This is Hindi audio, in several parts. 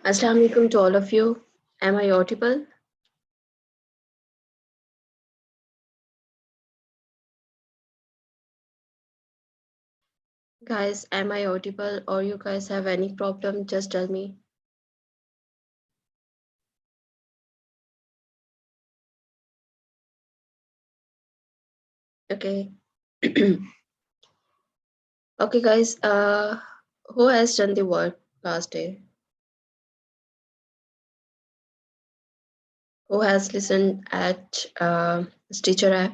Assalamu alaikum to all of you. Am I audible? Guys, am I audible or you guys have any problem? Just tell me. Okay. Okay, guys. Who has done the work last day? Who has listened at Stitcher app?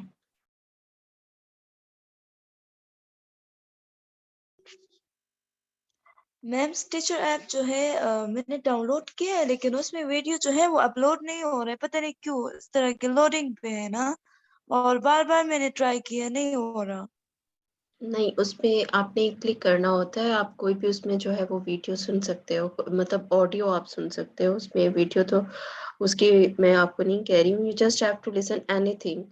Ma'am Stitcher app जो है मैंने डाउनलोड किया है लेकिन उसमें वीडियो जो है वो अपलोड नहीं हो रहा है, पता नहीं क्यों इस तरह के लोडिंग पे है ना। और बार बार मैंने ट्राई किया, नहीं हो रहा। नहीं, उसमें आपने क्लिक करना होता है। आप कोई भी उसमें जो है वो वीडियो सुन सकते हो, मतलब ऑडियो आप सुन सकते हो। उसमें वीडियो तो उसकी मैं आपको नहीं कह रही हूँ। You just have to listen anything.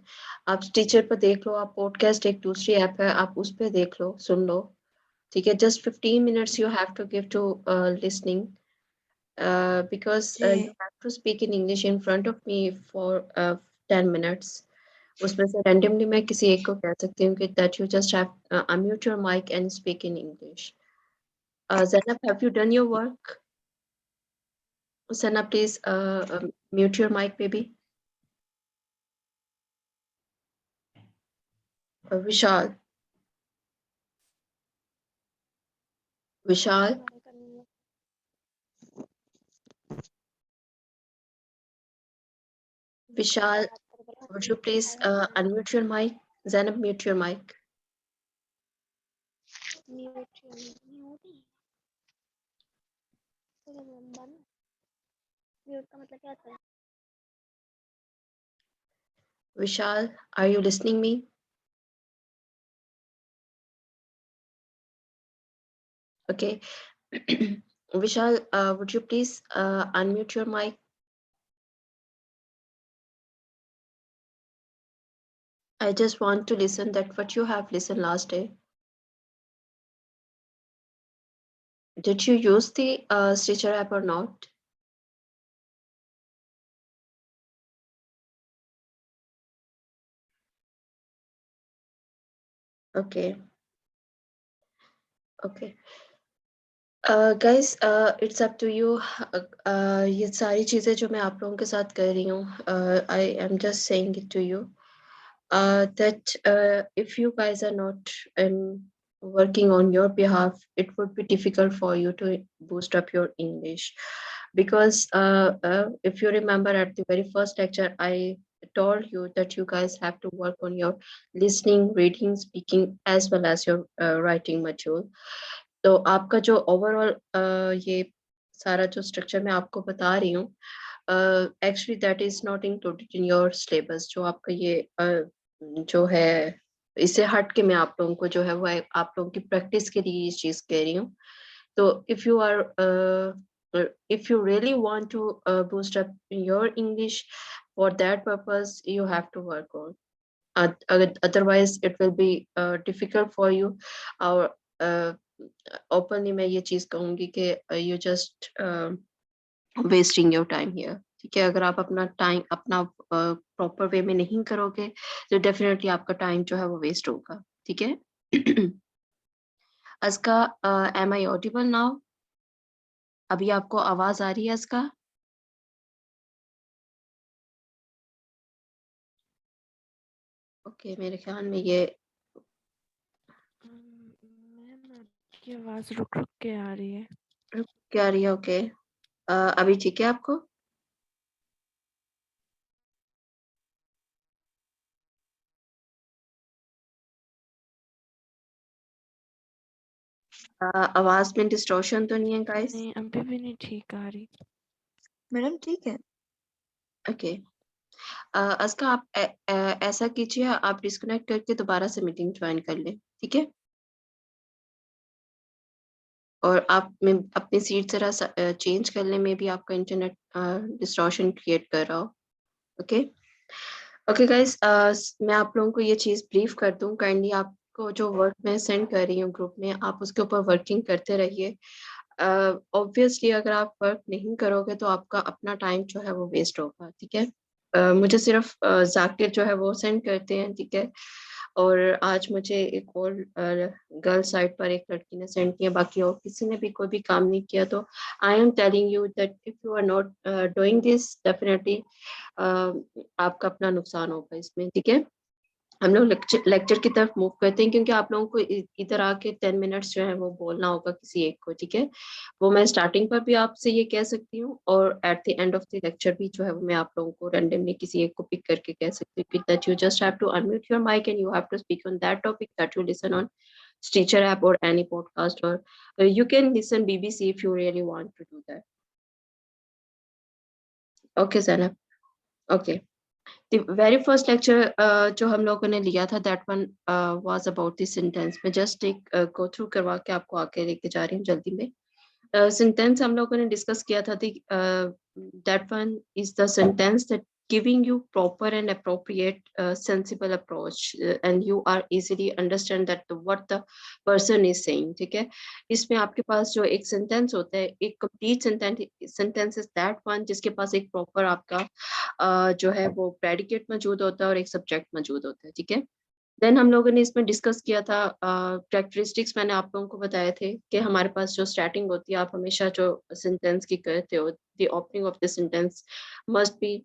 आप टीचर पर देख लो, आप पॉडकास्ट एक दूसरी ऐप है, आप उस पर देख लो, सुन लो। ठीक है, just 15 minutes you have to give to listening, because जी you have to speak in English in front of me for 10 minutes. उसमें से randomly मैं किसी एक को कह सकती हूँ कि that you just have unmute your mic and speak in English. Zainab, have you done your work? Zainab, please mute your mic, baby. Vishal. Vishal. Vishal, would you please unmute your mic? Zainab, mute your mic. Vishal, are you listening me? Okay. Vishal, would you please unmute your mic? I just want to listen that what you have listened last day. Did you use the Stitcher app or not? Okay. Okay. Guys, it's up to you. ये सारी चीज़ें जो मैं आप लोगों के साथ कर रही हूँ, I am just saying it to you. That if you guys are not working on your behalf, it would be difficult for you to boost up your English. Because if you remember at the very first lecture, I told you that you guys have to work on your listening, reading, speaking, as well as your writing module. तो आपका जो ओवरऑल ये सारा जो स्ट्रक्चर मैं आपको बता रही हूँ, actually that is not included in your syllabus. जो आपका ये जो है, इससे हट के मैं आप लोगों को जो है वो आप लोगों की प्रैक्टिस के लिए ये चीज कह रही हूँ। तो if you really want to boost up your English, for that purpose you have to work on. Otherwise it will be difficult for you. Or openly मैं ये चीज कहूंगी कि you just wasting your time here. ठीक है, अगर आप अपना टाइम अपना प्रॉपर वे में नहीं करोगे तो डेफिनेटली आपका टाइम जो है वो वेस्ट होगा। ठीक है। अस्का, एम आई ऑडिबल नाउ? अभी आपको आवाज आ रही है अस्का? ओके, मेरे ख्याल में ये मैम आपकी आवाज रुक रुक के आ रही है। क्या आ रही है? ओके, अभी ठीक है आपको? आवाज में डिस्टॉर्शन तो नहीं है गाइस? नहीं, अभी भी नहीं ठीक आ रही। मैडम ठीक है। ओके। अस्का, आप ऐसा कीजिए, आप डिस्कनेक्ट करके दोबारा से मीटिंग ज्वाइन कर लें। ठीक है, और आप में अपनी सीट जरा चेंज करने में भी आपका इंटरनेट डिस्टॉर्शन क्रिएट कर रहा हो। ओके। ओके गाइस, मैं आप लोगों को ये चीज़ ब्रीफ कर दूं। काइंडली आपको जो वर्क मैं सेंड कर रही हूँ ग्रुप में, आप उसके ऊपर वर्किंग करते रहिए। ऑब्वियसली अगर आप वर्क नहीं करोगे तो आपका अपना टाइम जो है वो वेस्ट होगा, ठीक है। मुझे सिर्फ जाकिर जो है वो सेंड करते हैं, ठीक है। और आज मुझे एक और गर्ल साइड पर एक लड़की ने सेंड किया, बाकी और किसी ने भी कोई भी काम नहीं किया। तो I am telling you that if you are not doing this, definitely आपका अपना नुकसान होगा इसमें, ठीक है। हम लोग लेक्चर की तरफ मूव करते हैं, क्योंकि आप लोगों को इधर आके 10 मिनट्स जो है वो बोलना होगा किसी एक को, ठीक है। वो मैं स्टार्टिंग पर भी आपसे ये कह सकती हूँ, और at the end of the lecture भी जो है वो मैं आप लोगों को रैंडमली किसी एक को पिक करके कह सकती हूँ कि that you just have to unmute your mic and you have to speak on that topic that you listen on Stitcher app or any podcast, or you can listen BBC if you really want to do that. Okay, Zainab. Okay. The very first lecture जो हम लोगों ने लिया था, that one was about the sentence. मैं just एक go through करवा के आपको आगे लेके जा रही हूँ जल्दी में. Sentence हम लोगों ने डिस्कस किया था, that one is the sentence that giving you proper and appropriate sensible approach, and you are easily understand that what the person is saying, ठीक है। इसमें आपके पास जो एक सेंटेंस होता है, एक complete sentence is that one जिसके पास एक प्रॉपर आपका जो है वो प्रेडिकेट मौजूद होता है और एक सब्जेक्ट मौजूद होता है, ठीक है। देन हम लोगों ने इसमें डिस्कस किया था कैरेक्टरिस्टिक्स। मैंने आप लोगों को बताए थे कि हमारे पास जो स्टार्टिंग होती है, आप हमेशा जो सेंटेंस की करते हो, the opening of the sentence must be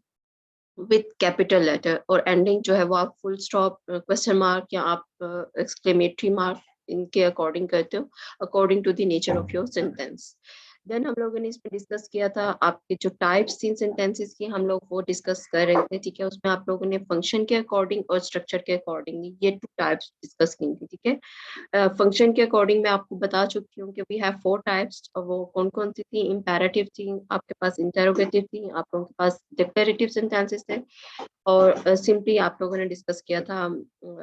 with capital letter, और एंडिंग जो है वो आप फुल स्टॉप, क्वेश्चन मार्क या आप एक्सक्लेमेटरी मार्क इनके अकॉर्डिंग करते हो, according to the nature of your sentence. Then हम लोगों ने इसमें डिस्कस किया था आपके जो टाइप्स थी सेंटेंसेस की, हम लोग वो डिस्कस कर रहे थे, ठीक है। उसमें आप लोगों ने फंक्शन के अकॉर्डिंग और स्ट्रक्चर के अकॉर्डिंग ये 2 टाइप्स डिस्कस की थी, ठीक है। फंक्शन के अकॉर्डिंग मैं आपको बता चुकी हूँ कि वी हैव 4 टाइप्स, और वो कौन कौन सी थी। इम्पेरेटिव थी, आपके पास इंटरोगेटिव थी, आप लोगों के पास डिक्लेरेटिव सेंटेंसेस थे, और सिंपली आप लोगों ने डिस्कस किया था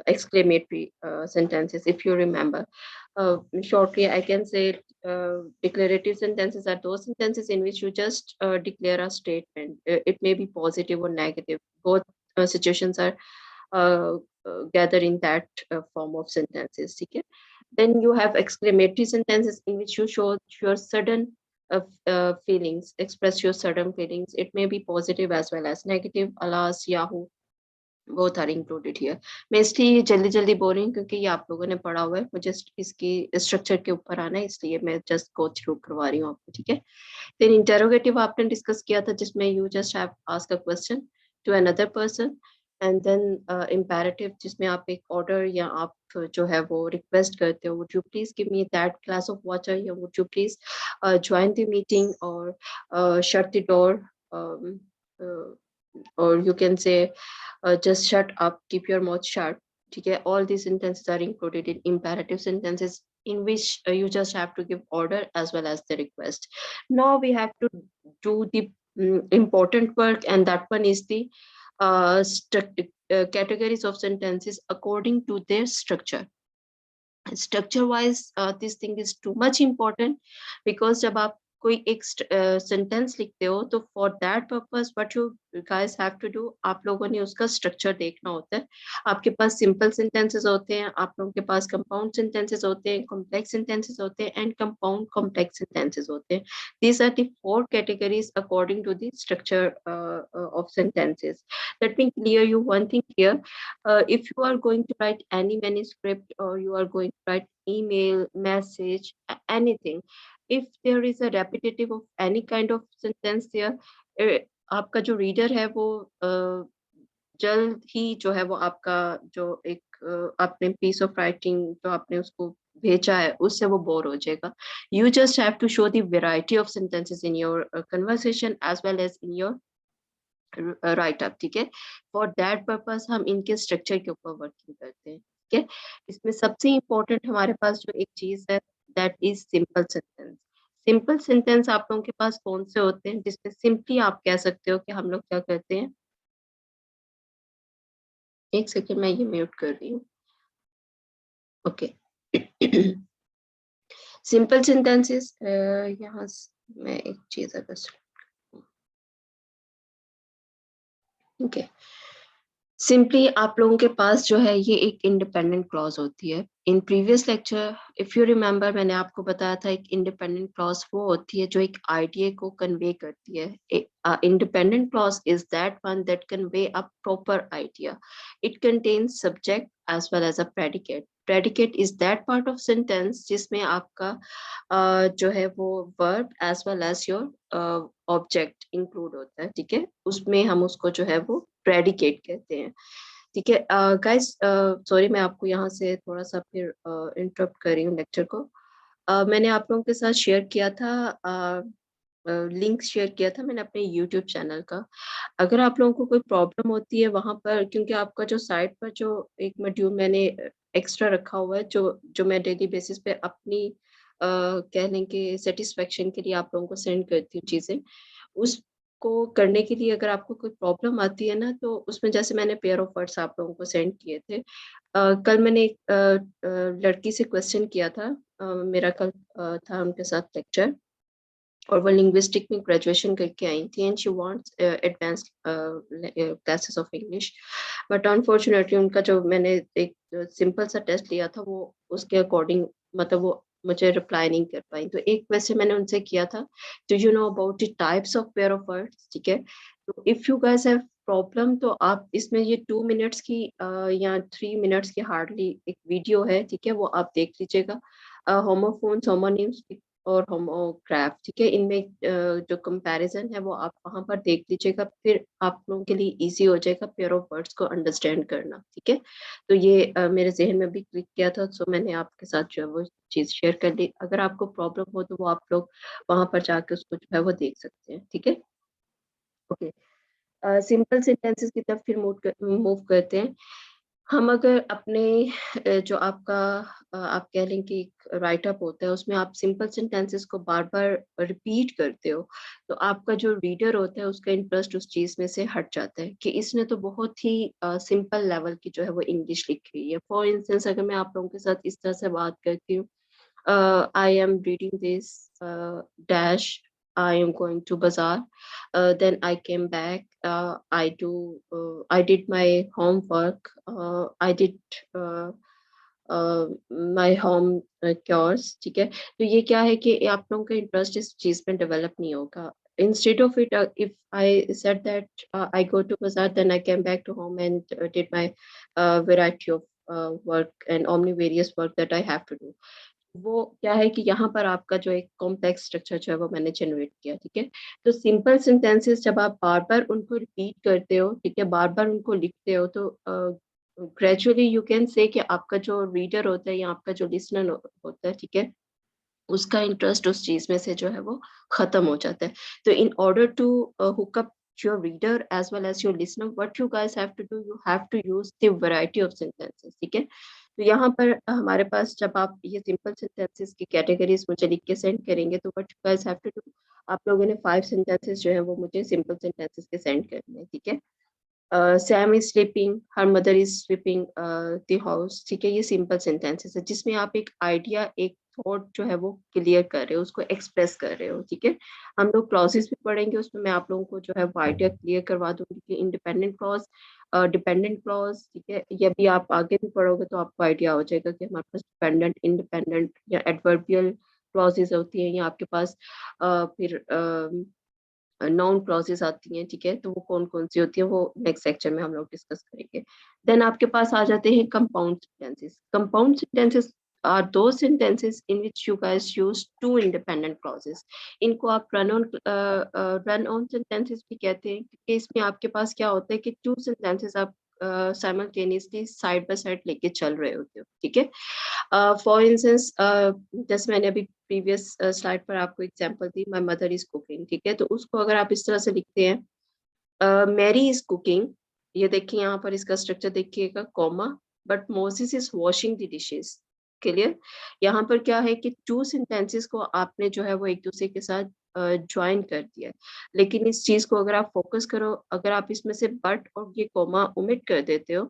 exclamatory sentences, if you remember. Shortly I can say declarative sentences are those sentences in which you just declare a statement. It may be positive or negative, both situations are uh, gathered in that form of sentences, ठीक है। Then you have exclamatory sentences in which you show your sudden feelings, express your sudden feelings. It may be positive as well as negative. Alas, Yahoo, both are included here. मैं इसलिए जल्दी जल्दी बोल रही हूँ क्योंकि ये आप लोगों ने पढ़ा हुआ है, मुझे इसकी स्ट्रक्चर के ऊपर आना है, इसलिए मैं जस्ट गो थ्रू करवा रही हूँ आपको, ठीक है। फिर इंटरोगेटिव आपने डिस्कस किया था, जिसमें you just have ask a question to another person, and then imperative जिसमें आप एक ऑर्डर या आप जो है वो रिक्वेस्ट करते हो, would you please give me that glass of water, या would you please join the meeting, और shut the door, or you can say just shut up, keep your mouth shut, ठीक है। All these sentences are included in imperative sentences in which you just have to give order as well as the request. Now we have to do the important work, and that one is the categories of sentences according to their structure. Structure wise this thing is too much important, because जब आप कोई एक सेंटेंस लिखते हो, तो for that purpose what you guys have to do, आप लोगों ने उसका स्ट्रक्चर देखना होता है। आपके पास सिंपल सेंटेंसेस होते हैं, आप लोगों के पास कंपाउंड सेंटेंसेस होते हैं, कॉम्प्लेक्स सेंटेंसेस होते हैं, एंड कंपाउंड कॉम्प्लेक्स सेंटेंसेस होते हैं। These are the 4 categories according to the structure of sentences. Let me clear you one thing here. If you are going to write any manuscript, or you are going to write email, message, anything, if there is a repetitive of any kind of sentence there, आपका जो रीडर है वो जल्द ही जो है वो आपका जो एक आपने पीस ऑफ राइटिंग जो आपने उसको भेजा है उससे वो बोर हो जाएगा। You just have to show the variety of sentences in your conversation as well as in your write up, ठीक है। फॉर दैट पर्पस हम इनके स्ट्रक्चर के ऊपर वर्किंग करते हैं, ठीक है। इसमें सबसे इम्पोर्टेंट हमारे पास जो एक चीज है, that is simple sentence. Simple sentence आप लोगों के पास कौन से होते हैं जिसमें सिंपली आप कह सकते हो कि हम लोग क्या करते हैं। एक सेकेंड, मैं ये म्यूट कर रही हूँ। ओके। सिंपल सेंटेंसेस, यहाँ मैं एक चीज अगर ओके, सिंपली आप लोगों के पास जो है ये एक इंडिपेंडेंट क्लॉज होती है। In previous lecture if you remember मैंने आपको बताया था एक इंडिपेंडेंट क्लॉज वो होती है जो एक आइडिया को कन्वे करती है. Independent clause is that one that convey a proper idea. It contains subject as well as a predicate. Predicate is that part of sentence जिसमें आपका जो है वो verb as well as your object include होता है. ठीक है, उसमें हम उसको जो है वो प्रेडिकेट कहते हैं. ठीक है गाइस, सॉरी मैं आपको यहाँ से थोड़ा सा फिर इंटरप्ट कर रही हूँ लेक्चर को. मैंने आप लोगों के साथ शेयर किया था, लिंक शेयर किया था मैंने अपने यूट्यूब चैनल का. अगर आप लोगों को कोई प्रॉब्लम होती है वहां पर, क्योंकि आपका जो साइट पर जो एक मॉड्यूल मैंने एक्स्ट्रा रखा हुआ है जो जो मैं डेली बेसिस पे अपनी कहने के सेटिस्फेक्शन के लिए आप लोगों को सेंड करती हूँ चीजें, उसको करने के लिए अगर आपको कोई प्रॉब्लम आती है ना, तो उसमें जैसे मैंने पेयर ऑफ वर्ड्स आप लोगों को सेंड किए थे. कल मैंने एक लड़की से क्वेश्चन किया था. मेरा कल था उनके साथ लेक्चर, और वो लिंग्विस्टिक में ग्रेजुएशन करके आई थी and she wants advance classes of English. But unfortunately उनका जो मैंने एक सिंपल सा टेस्ट लिया था वो उसके अकॉर्डिंग मतलब वो मुझे रिप्लाई नहीं कर पाई. तो एक क्वेश्चन मैंने उनसे किया था, do you know about the types of pair of words. ठीक है, तो if you guys have problem तो आप इसमें ये 2 मिनट्स की या 3 मिनट्स की हार्डली एक वीडियो है. ठीक है, वो आप देख लीजिएगा. होमोफोन्स, होमोनिम्स और होमोग्राफ. ठीक है, इनमें जो कंपैरिजन है वो आप वहां पर देख लीजिएगा, फिर आप लोगों के लिए इजी हो जाएगा पेयर ऑफ वर्ड्स को अंडरस्टैंड करना. ठीक है, तो ये मेरे जहन में भी क्लिक किया था, सो मैंने आपके साथ जो है वो चीज शेयर कर ली. अगर आपको प्रॉब्लम हो तो वो आप लोग वहां पर जाके उसको जो है वो देख सकते हैं. ठीक है, ओके. सिंपल सेंटेंसेस की तरफ फिर मूव करते हैं. हम अगर अपने जो आपका आप कह लें कि राइटअप होता है उसमें आप सिंपल सेंटेंसेस को बार बार रिपीट करते हो, तो आपका जो रीडर होता है उसका इंटरेस्ट उस चीज में से हट जाता है कि इसने तो बहुत ही सिंपल लेवल की जो है वो इंग्लिश लिखी हुई है. फॉर इंस्टेंस अगर मैं आप लोगों के साथ इस तरह से बात करती हूँ, I am reading this dash. I am going to bazaar. Then I came back. I did my homework. I did uh, my home chores. ठीक है, तो ये क्या है कि आप लोगों का इंटरेस्ट इस चीज में डेवलप नहीं होगा. Instead of it, if I said that I go to bazaar, then I came back to home and did my variety of work and omnivarious work that I have to do. वो क्या है कि यहाँ पर आपका जो एक कॉम्प्लेक्स स्ट्रक्चर जो है वो मैंने जनरेट किया. ठीक है, तो सिंपल सेंटेंसेस जब आप बार बार उनको रिपीट करते हो, ठीक है, बार बार उनको लिखते हो, तो ग्रेजुअली यू कैन से कि आपका जो रीडर होता है या आपका जो लिसनर होता है, ठीक है, उसका इंटरेस्ट उस चीज में से जो है वो खत्म हो जाता है. तो in order to hook up your reader as well as your listener, what you guys have to do, you have to use the variety of sentences. ठीक है, तो यहाँ पर हमारे पास जब आप ये सिंपल सेंटेंसेस की कैटेगरीज मुझे लिख के सेंड करेंगे, तो what you guys have to do, आप लोगों ने 5 सेंटेंसेस जो है वो मुझे सिंपल सेंटेंसेस के सेंड करने हैं. ठीक है, Sam is sleeping, her mother is sweeping the house. ठीक है, ये सिंपल सेंटेंसेस है जिसमें आप एक आइडिया, एक थॉट जो है वो क्लियर कर रहे हो, उसको एक्सप्रेस कर रहे हो. ठीक है, हम लोग क्लॉजेस भी पढ़ेंगे, उसमें मैं आप लोगों को जो है वो आइडिया क्लियर करवा दूंगी कि इंडिपेंडेंट क्लॉज, डिपेंडेंट क्लॉज. ठीक है, ये भी आप आगे भी पढ़ोगे तो आपको आइडिया हो जाएगा कि हमारे पास डिपेंडेंट, इंडिपेंडेंट या एडवर्बियल क्लॉजेस होती हैं, या आपके पास फिर नाउन क्लॉजेस आती हैं. ठीक है, तो वो कौन कौन सी होती है वो नेक्स्ट सेक्शन में हम लोग डिस्कस करेंगे. देन आपके पास आ जाते हैं compound sentences. Compound sentences are those sentences in which you guys use two independent clauses. इनको आप run on sentences भी कहते हैं, क्योंकि इसमें आपके पास क्या होता है कि two sentences आप साइमल्टेनियसली साइड बाय साइड लेके चल रहे होते हो. ठीक है, फॉर इंस्टेंस जैसे मैंने अभी प्रीवियस स्लाइड पर आपको example the, my mother is cooking. ठीक है, तो उसको अगर आप इस तरह से लिखते हैं, मैरी इज कुकिंग, ये देखिए यहाँ पर इसका स्ट्रक्चर देखिएगा, comma, but Moses is washing the dishes. Clear, यहाँ पर क्या है कि टू सेंटेंसेस को आपने जो है वो एक दूसरे के साथ ज्वाइन कर दिया है. लेकिन इस चीज को अगर आप फोकस करो, अगर आप इसमें से बट और ये कॉमा ओमिट कर देते हो,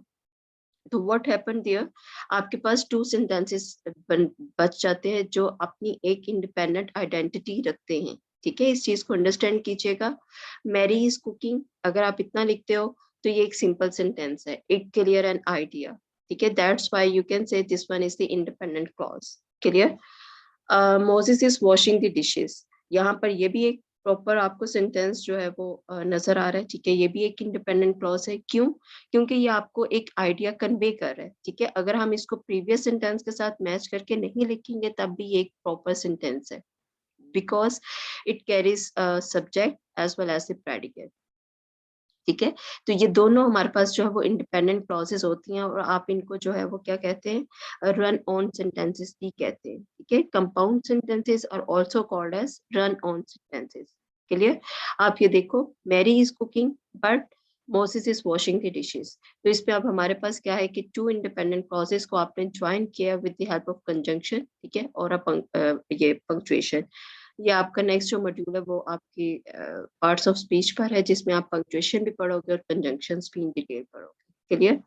तो व्हाट हैपन देयर, आपके पास टू सेंटेंसेस बच जाते हैं जो अपनी एक इंडिपेंडेंट आइडेंटिटी रखते हैं. ठीक है, इस चीज को अंडरस्टैंड कीजिएगा. मैरी इज कुकिंग, अगर आप इतना लिखते हो तो ये एक सिंपल सेंटेंस है, इट क्लियर एन आइडिया. ठीक है, that's why you can say this one is the independent clause. Clear? Moses is washing the dishes, यहाँ पर ये भी एक प्रॉपर आपको सेंटेंस जो है वो नजर आ रहा है। ठीक है, ये भी एक इंडिपेंडेंट क्लॉज है। क्यों? क्योंकि ये आपको एक आइडिया कन्वे कर रहा है। ठीक है, अगर हम इसको प्रीवियस सेंटेंस के साथ मैच करके नहीं लिखेंगे तब भी ये एक प्रॉपर सेंटेंस है, because it carries subject as well as the predicate. ठीक है, तो ये दोनों हमारे पास जो है वो इंडिपेंडेंट क्लॉजेस होती हैं, और आप इनको जो है वो क्या कहते हैं, रन ऑन सेंटेंसेस भी कहते हैं। ठीक है, compound sentences are also called as run on sentences. Clear? आप ये देखो, Mary is cooking but Moses is washing the dishes. तो इस पे अब हमारे पास क्या है कि टू इंडिपेंडेंट क्लॉजेस को आपने ज्वाइन किया with the help of conjunction. ठीक है, और ये पंक्चुएशन। ये आपका नेक्स्ट जो मॉड्यूल है वो आपकी पार्ट्स ऑफ स्पीच पर है, जिसमें आप पंक्चुएशन भी पढ़ोगे और कंजंक्शंस भी इन डिटेल पढ़ोगे। क्लियर?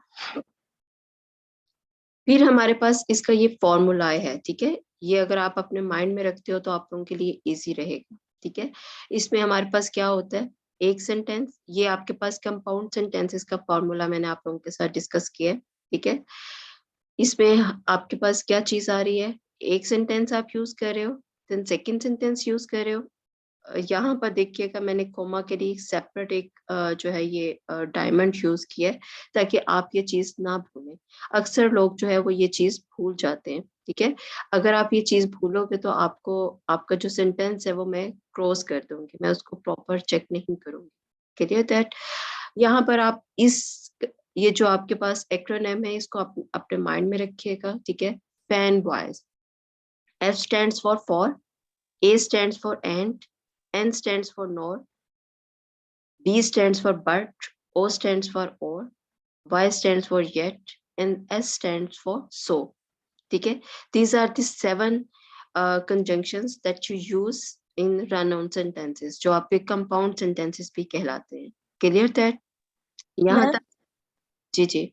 फिर हमारे पास इसका ये फॉर्मूला है। ठीक है, ये अगर आप अपने माइंड में रखते हो तो आप लोगों के लिए इजी रहेगा। ठीक है, इसमें हमारे पास क्या होता है, एक सेंटेंस, ये आपके पास कंपाउंड सेंटेंसेस का फॉर्मूला मैंने आप लोगों के साथ डिस्कस किया है। ठीक है, इसमें आपके पास क्या चीज आ रही है, एक सेंटेंस आप यूज कर रहे हो, देन सेकंड सेंटेंस यूज कर रहे हो। यहाँ पर देखिएगा मैंने कोमा के लिए सेपरेट एक जो है ये डायमंड यूज किया है, ताकि आप ये चीज ना भूलें। अक्सर लोग जो है वो ये चीज भूल जाते हैं। ठीक है, अगर आप ये चीज भूलोगे तो आपको आपका जो सेंटेंस है वो मैं क्रॉस कर दूंगी, मैं उसको प्रॉपर चेक नहीं करूंगी। Clear that? यहाँ पर आप इस ये जो आपके पास एक्रोनिम है इसको आप अपने माइंड में रखिएगा। ठीक है, fan boys, F stands for, A stands for ant, N stands for nor, B stands for but, O stands for or, Y stands for yet, and S stands for so. Okay, these are the 7 conjunctions that you use in run-on sentences, जो आपके compound sentences भी कहलाते हैं। Clear that? यहाँ मैम तक? जी जी।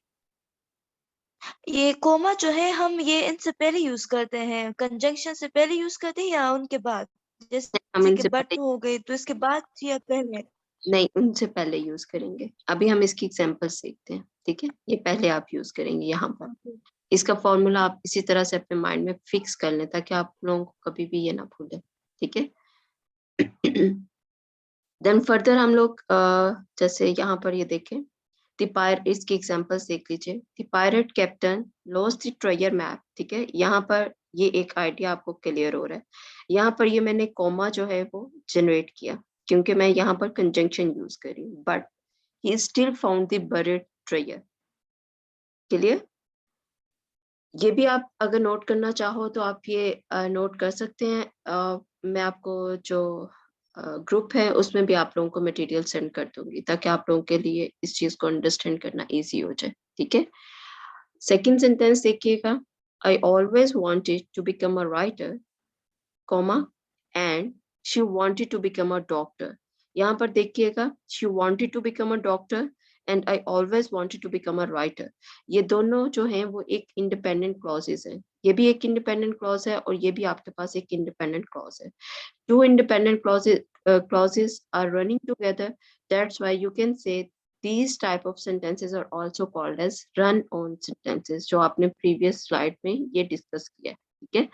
ये कोमा जो है हम ये इनसे पहले यूज करते हैं, कंजंक्शन से पहले यूज करते हैं या उनके बाद? हम जैसे कि इनसे बट पहले हो गई तो इसके बाद या पहले? नहीं, उनसे पहले यूज करेंगे। अभी हम इसकी एग्जाम्पल सीखते हैं। ठीक है, ये पहले आप यूज करेंगे यहाँ पर। इसका फॉर्मूला आप इसी तरह से अपने माइंड में फिक्स कर लें ताकि आप लोगों को कभी भी ये ना भूले। ठीक है, देन फर्दर हम लोग जैसे यहाँ पर ये देखें, इसकी एग्जांपल्स देख लीजिए। The pirate captain lost the treasure map. ठीक है, यहाँ पर ये एक आइडिया आपको क्लियर हो रहा है। यहाँ पर ये मैंने कॉमा जो है वो जनरेट किया क्योंकि मैं यहाँ पर कंजंक्शन यूज कर रही हूँ, but he still found the buried treasure. Clear? ये भी आप अगर नोट करना चाहो तो आप ये नोट कर सकते हैं। मैं आपको जो ग्रुप है उसमें भी आप लोगों को मटेरियल सेंड कर दूंगी ताकि आप लोगों के लिए इस चीज को अंडरस्टैंड करना इजी हो जाए। ठीक है, सेकंड सेंटेंस देखिएगा, I always wanted to become a writer, comma, and she wanted to become a doctor. यहाँ पर देखिएगा, she wanted to become a doctor and I always wanted to become a writer. ये दोनों जो हैं वो एक इंडिपेंडेंट क्लॉजेस हैं। ये भी एक इंडिपेंडेंट क्लॉज है और ये भी आपके पास एक इंडिपेंडेंट क्लॉज है। Two independent clauses are running together. That's why you can say these type of sentences are also called as run-on sentences, जो आपने previous slide में ये discuss किया है। ठीक है,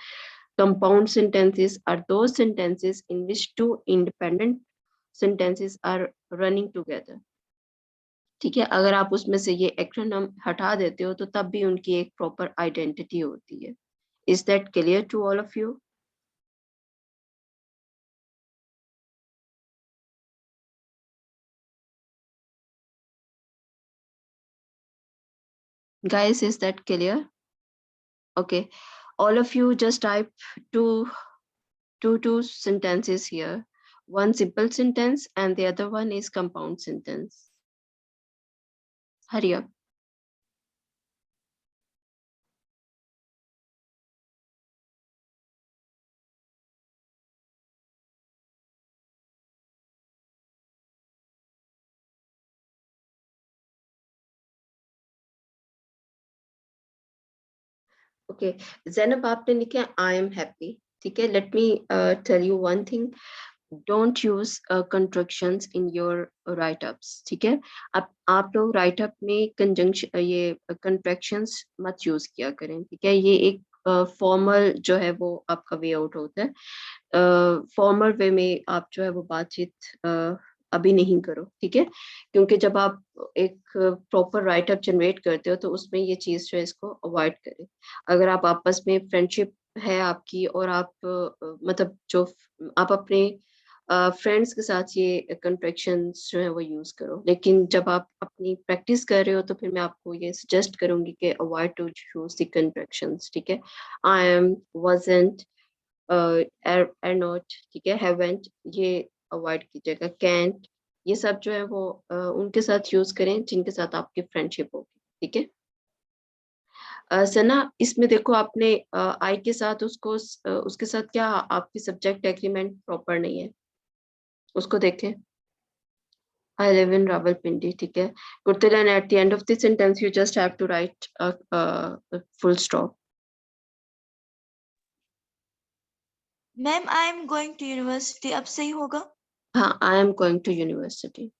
compound sentences are those sentences in which two independent sentences are running together. ठीक है, अगर आप उसमें से ये एक्रोनिम हटा देते हो तो तब भी उनकी एक प्रॉपर आइडेंटिटी होती है। Is that clear to all of you? Guys, is that clear? Okay, all of you just type two sentences here. One simple sentence and the other one is compound sentence. Hurry up. Okay, Zainab आपने लिखा I am happy. ठीक है, let me tell you one thing. Don't use contractions in your write ups, ठीक है। आप लोग राइट अप में कंजंक्शन ये कंट्रैक्शंस मत यूज किया करें, ठीक है। ये एक फॉर्मल जो है वो आपका वे आउट होता है। फॉर्मल वे में आप जो है वो बातचीत अभी नहीं करो, ठीक है। क्योंकि जब आप एक प्रॉपर राइट अप जनरेट करते हो तो उसमें ये चीज जो है इसको अवॉइड करें। अगर आप आपस में फ्रेंडशिप है आपकी और आप मतलब जो आप अपने फ्रेंड्स के साथ ये कंट्रैक्शंस जो है वो यूज करो, लेकिन जब आप अपनी प्रैक्टिस कर रहे हो तो फिर मैं आपको ये सजेस्ट करूंगी कि avoid to use the contractions, ठीक है। I am, wasn't, are not, ठीक है, haven't, ये अवॉइड कीजिएगा। can't, ये सब जो है वो उनके साथ यूज करें जिनके साथ आपकी फ्रेंडशिप होगी, ठीक है। सना, इसमें देखो आपने आई के साथ उसको उसके साथ क्या आपकी सब्जेक्ट एग्रीमेंट प्रॉपर नहीं है, उसको देखें। I live in Rawalpindi, ठीक है। Kurtil, and at the end of the sentence you just have to write a full stop. Ma'am I am going to university, अब सही होगा? हाँ, I am going to university.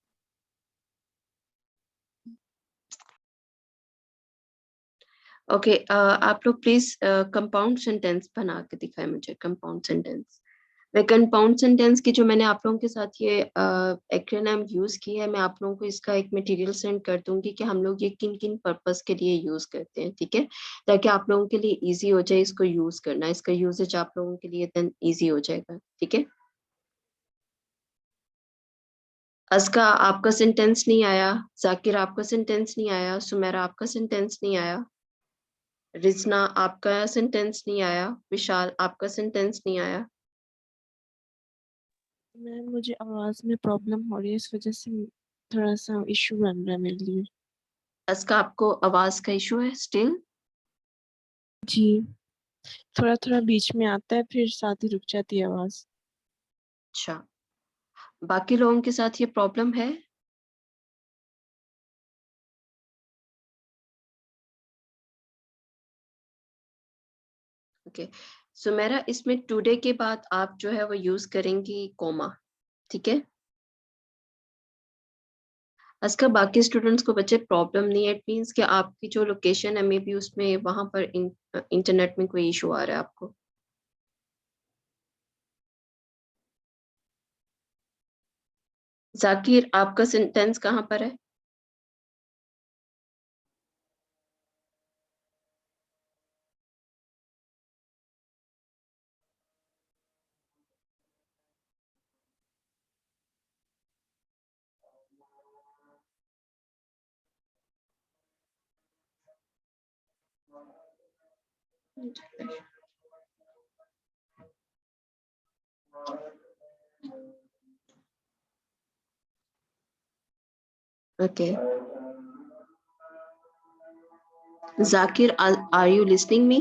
Okay, आप लोग प्लीज कंपाउंड सेंटेंस बना के दिखाएं मुझे, कंपाउंड सेंटेंस। मैं कंपाउंड सेंटेंस की जो मैंने आप लोगों के साथ ये एक्रोनिम यूज की है, मैं आप लोगों को इसका एक मटेरियल सेंड कर दूंगी कि हम लोग ये किन किन पर्पस के लिए यूज करते हैं, ठीक है। ताकि आप लोगों के लिए इजी हो जाए इसको यूज करना, इसका यूजेज आप लोगों के लिए देन इजी हो जाएगा, ठीक है। अस्का, आपका सेंटेंस नहीं आया। जाकिर, आपका सेंटेंस नहीं आया। सुमेरा, आपका सेंटेंस नहीं आया। रिजना, आपका सेंटेंस नहीं आया। विशाल, आपका सेंटेंस नहीं आया। मैम मुझे आवाज में प्रॉब्लम हो रही है, इस वजह से थोड़ा सा इशू बन रहा है मेरे लिए। अस्का, आपको आवाज का इशू है स्टिल? जी, थोड़ा थोड़ा बीच में आता है, फिर साथ ही रुक जाती है आवाज। अच्छा, बाकी लोगों के साथ ये प्रॉब्लम है? ओके, सुमेरा, इसमें टुडे के बाद आप जो है वो यूज करेंगी कोमा, ठीक है। अस्का, बाकी स्टूडेंट्स को बच्चे प्रॉब्लम नहीं है, इट मीन्स कि आपकी जो लोकेशन है मे बी उसमें वहां पर इंटरनेट में कोई इशू आ रहा है आपको। जाकिर, आपका सेंटेंस कहाँ पर है? Okay, Zakir, are you listening me?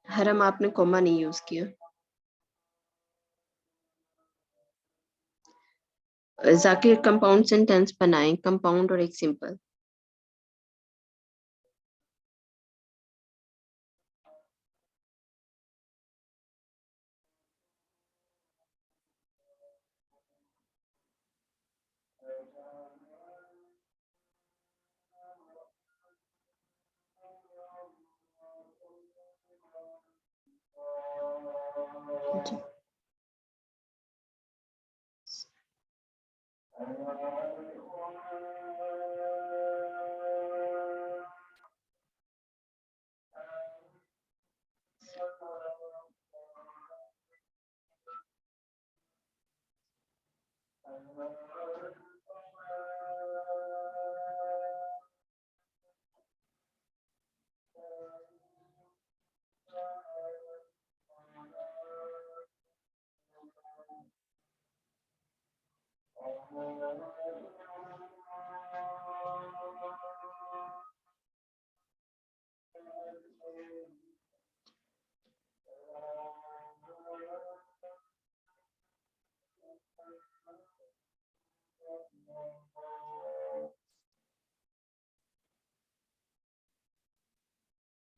Haram, आपने कोमा नहीं यूज किया। जाकिर, कंपाउंड सेंटेंस बनाएं, कंपाउंड और एक simple.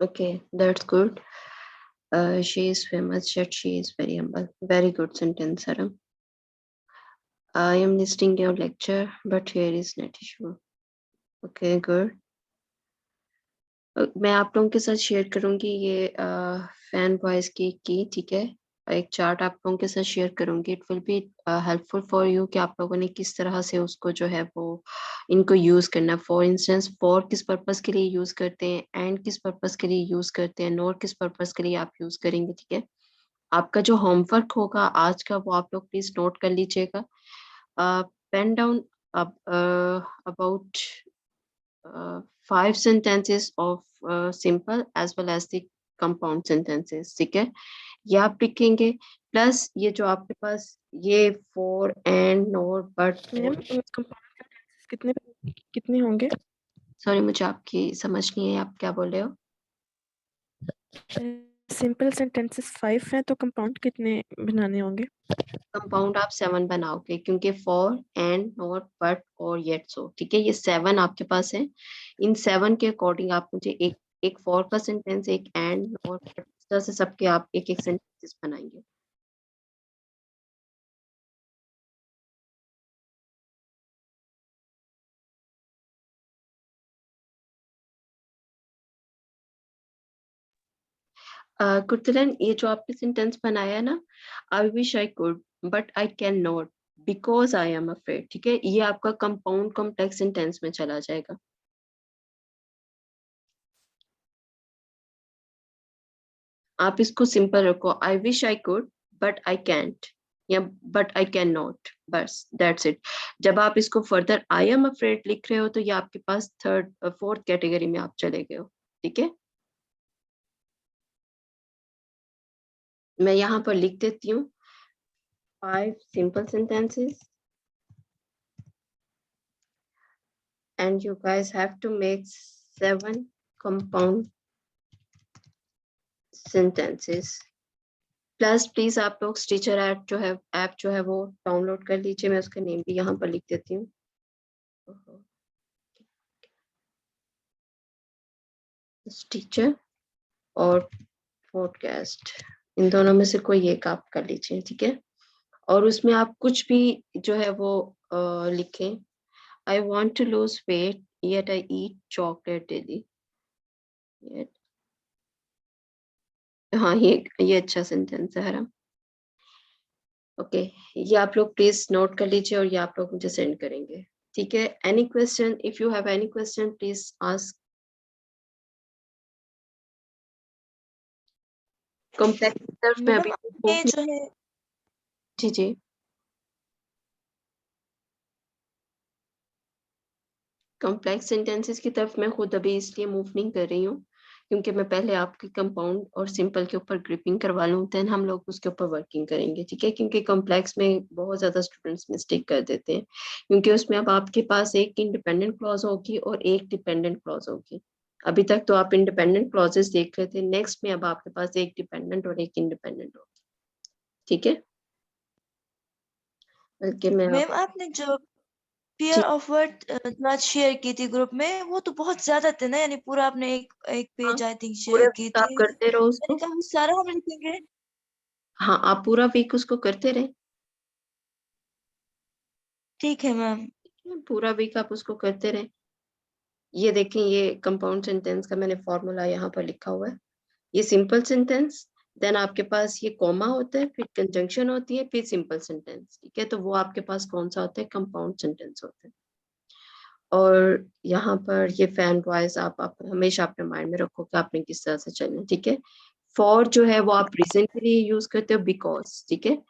Okay, that's good. She is famous, yet she is very humble. Very good sentence, Saram. I am listening your lecture, but here is net issue. Okay, good. मैं आप लोगों के साथ शेयर करूंगी ये फैन वॉइस की ठीक है, एक चार्ट आप लोगों के साथ शेयर करूंगी. It will be helpful for you कि आप लोगों ने किस तरह से उसको जो है वो इनको यूज करना. फॉर इंस्टेंस फॉर किस पर्पस के लिए यूज करते हैं, एंड किस पर्पस के लिए यूज करते हैं, नोर किस पर्पस के लिए आप यूज करेंगे. ठीक है, आपका जो होमवर्क होगा आज का वो आप लोग प्लीज नोट कर लीजिएगा. Pen down about 5 sentences of simple as well as the compound sentences. ठीक है, ये आप लिखेंगे. प्लस ये जो आपके पास ये for and NOR but. Ma'am compound sentences कितने कितने होंगे? सॉरी, मुझे आपकी समझ नहीं है, आप क्या बोल रहे हो. सिंपल सेंटेंसेस 5 हैं तो कंपाउंड कितने बनाने होंगे? कंपाउंड आप 7 बनाओगे क्योंकि फॉर एंड नोट बट और येट सो. ठीक है, ये 7 आपके पास है. इन 7 के अकॉर्डिंग आप मुझे एक एक फॉर का सेंटेंस, एक एंड और बट, इस तरह से सबके आप एक एक सेंटेंसेस बनाएंगे. गुरतलन, ये जो आपने सेंटेंस बनाया है ना, I wish I could but I can not because I am afraid. ठीक है, ये आपका कंपाउंड कॉम्प्लेक्स सेंटेंस में चला जाएगा. आप इसको सिंपल रखो, I wish I could but I can't, या बट आई कैन नॉट, बस दैट्स इट. जब आप इसको फर्दर आई एम अफ्रेड लिख रहे हो तो ये आपके पास थर्ड फोर्थ कैटेगरी में आप चले गए हो. ठीक है, मैं यहाँ पर लिख देती हूँ 5 simple sentences and you guys have to make 7 compound sentences. Plus please आप लोग टीचर ऐप जो है वो डाउनलोड कर लीजिए. मैं उसका नेम भी यहाँ पर लिख देती हूँ. टीचर और पॉडकास्ट, इन दोनों में से कोई एक आप कर लीजिए. ठीक है, और उसमें आप कुछ भी जो है वो लिखें. I want to lose weight yet I eat chocolate daily. हाँ, ये अच्छा सेंटेंस है हरम. ओके, ये आप लोग प्लीज नोट कर लीजिए और ये आप लोग मुझे सेंड करेंगे. ठीक है, any question, if you have any question please ask. Complex तरफ में मैडम अभी ये जो है जी जी कॉम्प्लेक्स सेंटेंसेस की तरफ मैं खुद अभी इसलिए मूव नहीं कर रही हूँ क्योंकि मैं पहले आपकी कंपाउंड और सिंपल के ऊपर ग्रिपिंग करवा लूँ, देन हम लोग उसके ऊपर वर्किंग करेंगे. ठीक है, क्योंकि कॉम्प्लेक्स में बहुत ज्यादा स्टूडेंट्स मिस्टेक कर देते हैं क्योंकि उसमें अब आपके पास एक इंडिपेंडेंट क्लॉज होगी और एक डिपेंडेंट क्लॉज होगी. अभी तक तो आप इंडिपेंडेंट क्लॉजेस देख रहे थे, नेक्स्ट में अब आपके पास एक डिपेंडेंट और एक इंडिपेंडेंट होगी. ठीक है, बल्कि मैं मैम आपने जो पेयर ऑफ वर्ड जो आज शेयर की थी ग्रुप में वो तो बहुत ज्यादा थे ना, यानी पूरा आपने एक हाँ, पेज आई थिंक पूरे शेयर की वीक आप थी. करते रहो मैंने उसको. कहा वो सारा हम लिखेंगे. हाँ, आप पूरा वीक उसको करते रहे. ठीक है मैम. पूरा वीक आप उसको करते रहे. ये देखें, ये कंपाउंड सेंटेंस का मैंने फॉर्मूला यहाँ पर लिखा हुआ है. ये सिंपल सेंटेंस, देन आपके पास ये कॉमा होता है, फिर कंजंक्शन होती है, फिर सिंपल सेंटेंस. ठीक है, तो वो आपके पास कौन सा होता है, कंपाउंड सेंटेंस होता है. और यहाँ पर ये फैन वॉइस आप हमेशा अपने माइंड में रखो कि आपने किस तरह से चलना है. ठीक है, फॉर जो है वो आप रीजन के लिए यूज करते हो, बिकॉज. ठीक है,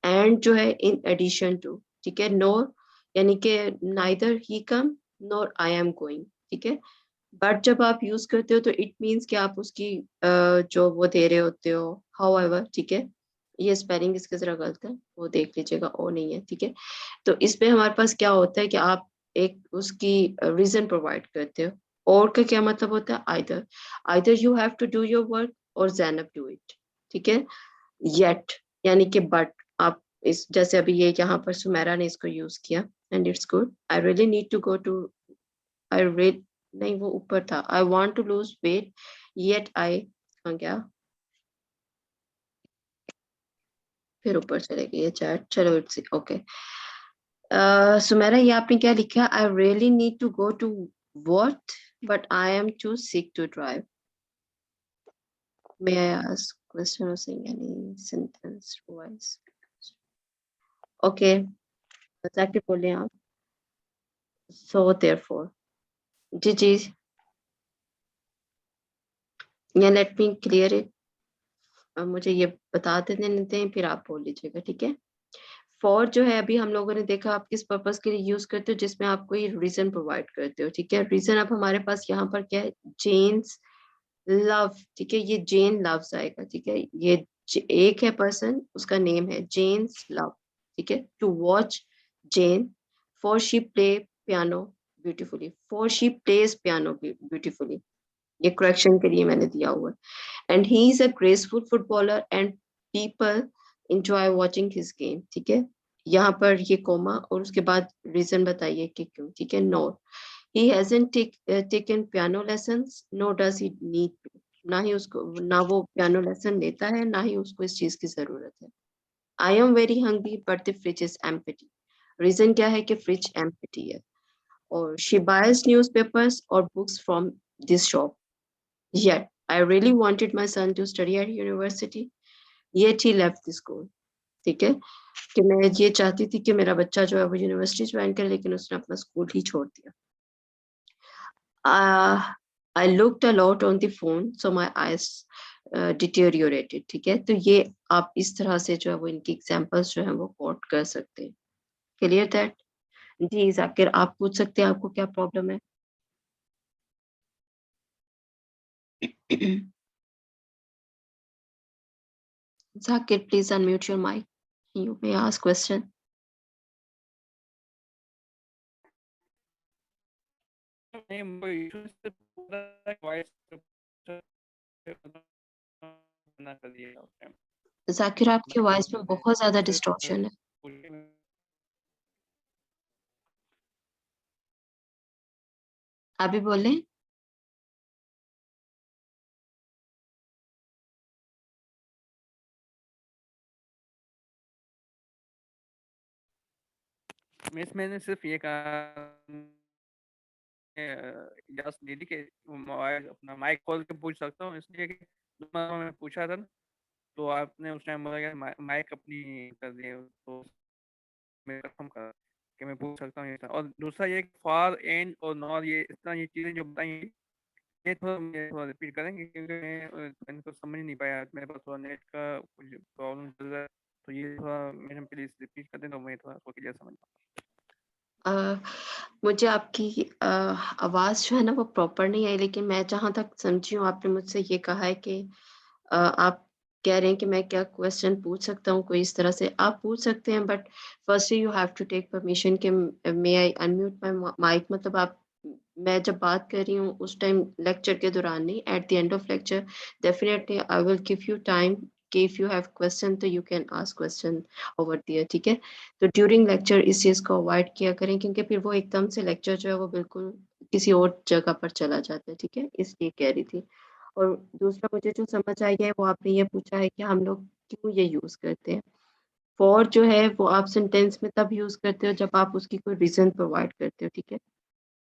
एंड जो है इन एडिशन टू. ठीक है, नोर यानी कि neither he come NOR I am going. ठीक है, बट जब आप यूज करते हो तो इट मीन्स कि आप उसकी जो वो दे रहे होते हो हाउएवर. ठीक है, ये स्पेलिंग इसके जरा गलत है, वो देख लीजिएगा, ओ नहीं है. ठीक है, तो इसमें हमारे पास क्या होता है कि आप एक उसकी रीजन प्रोवाइड करते हो. और का क्या मतलब होता है, either either you have to do your work और ज़ैनब डू इट. ठीक है, येट यानी कि बट आप इस जैसे अभी ये यहाँ पर सुमेरा ने इसको यूज किया and it's good. I really need to go to, I really नहीं, वो ऊपर था, I want to lose weight yet I कहाँ गया, फिर ऊपर चले गए चैट, चलो इट्स ओके। सुमेरा ये आपने क्या लिखा, I really need to go to work but I am too sick to drive. May I ask question or saying any sentence wise? Okay, exactly बोले आप. So therefore, जी, या let me clear it. मुझे ये बता देते हैं फिर आप बोल लीजिएगा, ठीक है। फॉर जो है अभी हम लोगों ने देखा आप किस पर्पस के लिए यूज करते हो, जिसमें आप कोई रीजन प्रोवाइड करते हो, ठीक है। रीजन अब हमारे पास यहाँ पर क्या है, जेन्स लव, ठीक है, ये जेन लव्स आएगा, ठीक है। ये एक है पर्सन, उसका नेम है जेन्स लव, ठीक है। To watch Jane, for she play piano beautifully, for she plays piano beautifully, ये करेक्शन के लिए मैंने दिया हुआ है। And he is a graceful footballer and people enjoy watching his game, ठीक है। यहाँ पर ये कोमा और उसके बाद रीजन बताइए कि क्यों, ठीक है। No, he hasn't taken piano lessons, nor does he need to, ना ही उसको, ना वो पियानो लेसन लेता है, ना ही उसको इस चीज की जरूरत है। I am very hungry but the fridge is empty, reason क्या है कि फ्रिज empty है। और she buys newspapers or books from this shop, yet I really wanted my son to study at university, yet he left the school, ठीक है। कि मैं ये चाहती थी कि मेरा बच्चा जो है वो यूनिवर्सिटी ज्वाइन करे, लेकिन उसने अपना स्कूल ही छोड़ दिया। I looked a lot on the phone, so my eyes deteriorated, ठीक है। तो ये आप इस तरह से जो है वो इनकी एग्जांपल्स जो है वो कोट कर सकते हैं। Clear that? जी जाकिर, आप पूछ सकते हैं आपको क्या प्रॉब्लम है। Zakir please unmute your mic, you may ask question. Zakir आपकी वॉइस में बहुत ज्यादा डिस्टॉर्शन है। अभी बोले। मिस मैंने सिर्फ ये कहा यस दीदी के अपना माइक खोल के पूछ सकता हूँ, इसलिए कि मैंने पूछा था ना, तो आपने उस टाइम बोला कि माइक अपनी कर दिए, तो मैं कंफर्म कर कि मैं पूछ सकता हूँ ये था। और दूसरा ये फॉर एंड और नॉर, ये इतना ये चीज़ें जो बताई ये थोड़ा रिपीट करेंगे, क्योंकि मैंने तो समझ नहीं पाया, मेरे पास थोड़ा नेट का कुछ प्रॉब्लम चल रहा है, तो ये थोड़ा मैडम प्लीज रिपीट कर दें तो मैं थोड़ा क्लियर समझ पाऊँ। मुझे आपकी आवाज़ जो है ना वो प्रॉपर नहीं आई, लेकिन मैं जहाँ तक समझी हूँ आपने मुझसे ये कहा है कि आप कह रहे हैं कि मैं क्या क्वेश्चन पूछ सकता हूँ, कोई इस तरह से आप पूछ सकते हैं, but first you have to take permission कि may I unmute my mic, मतलब आप, मैं जब बात कर रही हूँ उस टाइम लेक्चर के दौरान नहीं, at the end of lecture definitely I will give you time कि इफ यू हैव क्वेश्चन तो you can ask question over दियर, ठीक है। तो ड्यूरिंग लेक्चर इस चीज़ को अवॉइड किया करें, क्योंकि फिर वो एकदम से लेक्चर जो है वो बिल्कुल किसी और जगह पर चला जाता है, ठीक है, इसलिए कह रही थी। और दूसरा मुझे जो समझ आई है वो आपने ये पूछा है कि हम लोग क्यों ये यूज़ करते हैं। फॉर जो है वो आप सेंटेंस में तब यूज़ करते हो जब आप उसकी कोई रीज़न प्रोवाइड करते हो, ठीक है।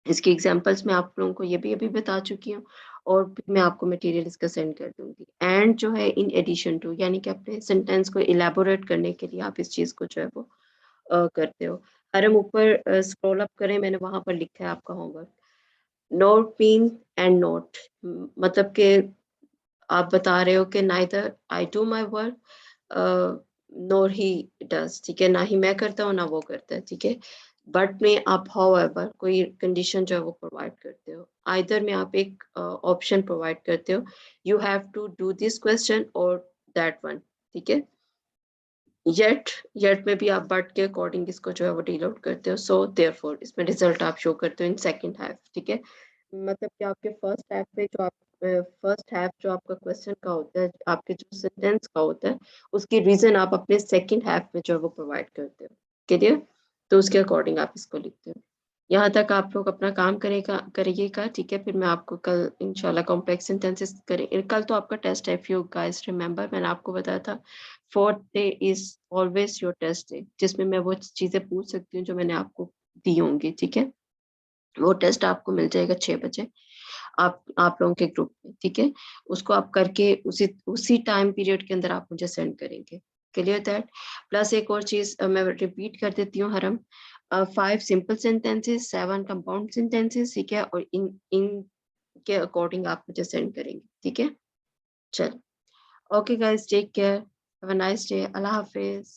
इसकी एग्जांपल्स मैं आप लोगों को ये भी अभी बता चुकी हूँ, और फिर मैं आपको मटेरियल इसका सेंड कर दूंगी। एंड जो है इन एडिशन टू, यानी कि अपने सेंटेंस को इलेबोरेट करने के लिए आप इस चीज़ को जो है वो करते हो। अरे हम ऊपर स्क्रॉल अप करें, मैंने वहां पर लिखा है आपका homework. Note mean and note, मतलब कि आप बता रहे हो कि neither I do my work NOR he does, ठीक है, ना ही मैं करता हूँ ना वो करता है, ठीक है। बट में आप हाउएवर कोई कंडीशन जो है वो प्रोवाइड करते हो, आइदर में आप एक ऑप्शन प्रोवाइड करते हो, you have to do this question और दैट वन, ठीक है। येट में भी आप बट के अकॉर्डिंग इसको जो है वो डिनोट करते हो। सो देयरफॉर इसमें रिजल्ट आप शो करते हो इन सेकंड हाफ, ठीक है। मतलब कि आपके फर्स्ट हाफ में जो आप फर्स्ट हाफ जो आपका क्वेश्चन का होता है, आपके जो सेंटेंस का होता है, उसकी रीजन आप अपने सेकंड हाफ में जो है वो प्रोवाइड करते हो, क्लियर। तो उसके अकॉर्डिंग आप इसको लिखते हो। यहाँ तक आप लोग अपना काम करिएगा, ठीक है। फिर मैं आपको कल इंशाल्लाह कॉम्प्लेक्स सेंटेंसेस करें। कल तो आपका टेस्ट है, इफ यू गाइस रिमेंबर, मैंने आपको बताया था 4th day is always your test day, जिसमें मैं वो चीजें पूछ सकती हूँ जो मैंने आपको दी होंगी, ठीक है। वो टेस्ट आपको मिल जाएगा 6 बजे आप लोगों के ग्रुप में, ठीक है। उसको आप करके उसी टाइम पीरियड के अंदर आप मुझे सेंड करेंगे। Clear that? प्लस एक और चीज मैं रिपीट कर देती हूँ हरम, 5 सिंपल सेंटेंसेस, 7 कंपाउंड सेंटेंसेस, ठीक है। और इन के अकॉर्डिंग आप मुझे सेंड करेंगे, ठीक है। चलो, okay guys, take care, have a nice day, अल्लाह हाफिज।